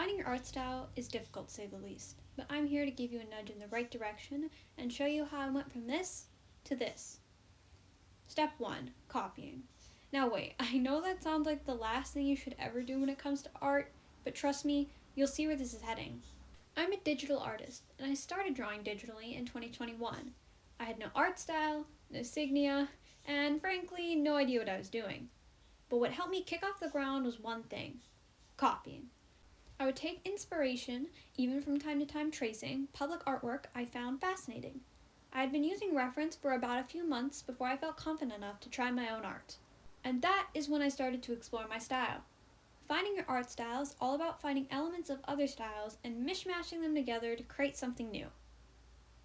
Finding your art style is difficult to say the least, but I'm here to give you a nudge in the right direction and show you how I went from this to this. Step 1. Copying. Now wait, I know that sounds like the last thing you should ever do when it comes to art, but trust me, you'll see where this is heading. I'm a digital artist, and I started drawing digitally in 2021. I had no art style, no insignia, and frankly, no idea what I was doing. But what helped me kick off the ground was one thing: copying. I would take inspiration, even from time to time tracing, public artwork I found fascinating. I had been using reference for about a few months before I felt confident enough to try my own art. And that is when I started to explore my style. Finding your art style is all about finding elements of other styles and mishmashing them together to create something new.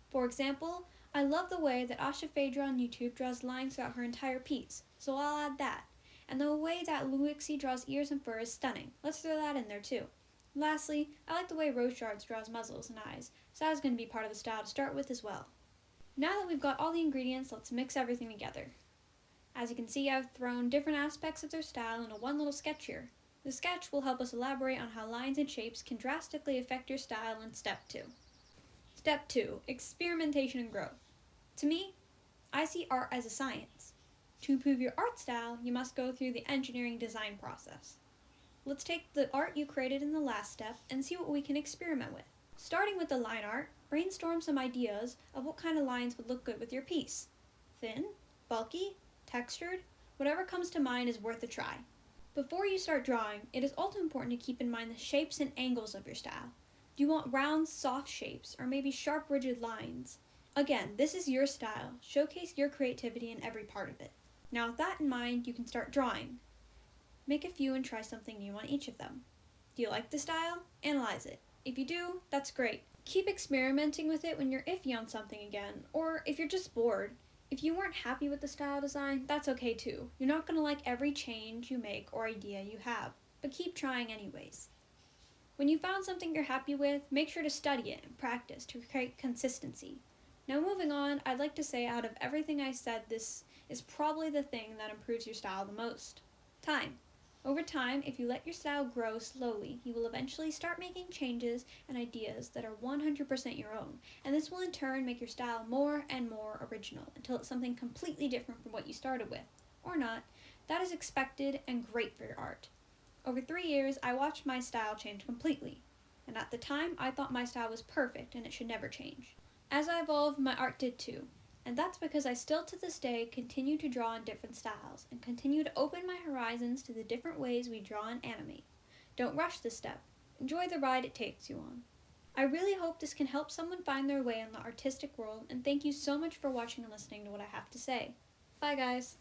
For example, I love the way that Asha Phaedra on YouTube draws lines throughout her entire piece, so I'll add that. And the way that Luixie draws ears and fur is stunning. Let's throw that in there too. Lastly, I like the way Rose Shards draws muzzles and eyes, so that was going to be part of the style to start with as well. Now that we've got all the ingredients, let's mix everything together. As you can see, I've thrown different aspects of their style into one little sketch here. The sketch will help us elaborate on how lines and shapes can drastically affect your style in Step 2. Step 2. Experimentation and growth. To me, I see art as a science. To improve your art style, you must go through the engineering design process. Let's take the art you created in the last step and see what we can experiment with. Starting with the line art, brainstorm some ideas of what kind of lines would look good with your piece. Thin, bulky, textured, whatever comes to mind is worth a try. Before you start drawing, it is also important to keep in mind the shapes and angles of your style. Do you want round, soft shapes, or maybe sharp, rigid lines? Again, this is your style. Showcase your creativity in every part of it. Now with that in mind, you can start drawing. Make a few and try something new on each of them. Do you like the style? Analyze it. If you do, that's great. Keep experimenting with it when you're iffy on something again, or if you're just bored. If you weren't happy with the style design, that's okay too. You're not going to like every change you make or idea you have, but keep trying anyways. When you found something you're happy with, make sure to study it and practice to create consistency. Now moving on, I'd like to say out of everything I said, this is probably the thing that improves your style the most. Time. Over time, if you let your style grow slowly, you will eventually start making changes and ideas that are 100% your own, and this will in turn make your style more and more original until it's something completely different from what you started with. Or not. That is expected and great for your art. Over 3 years, I watched my style change completely, and at the time, I thought my style was perfect and it should never change. As I evolved, my art did too. And that's because I still to this day continue to draw in different styles and continue to open my horizons to the different ways we draw and animate. Don't rush this step. Enjoy the ride it takes you on. I really hope this can help someone find their way in the artistic world, and thank you so much for watching and listening to what I have to say. Bye guys!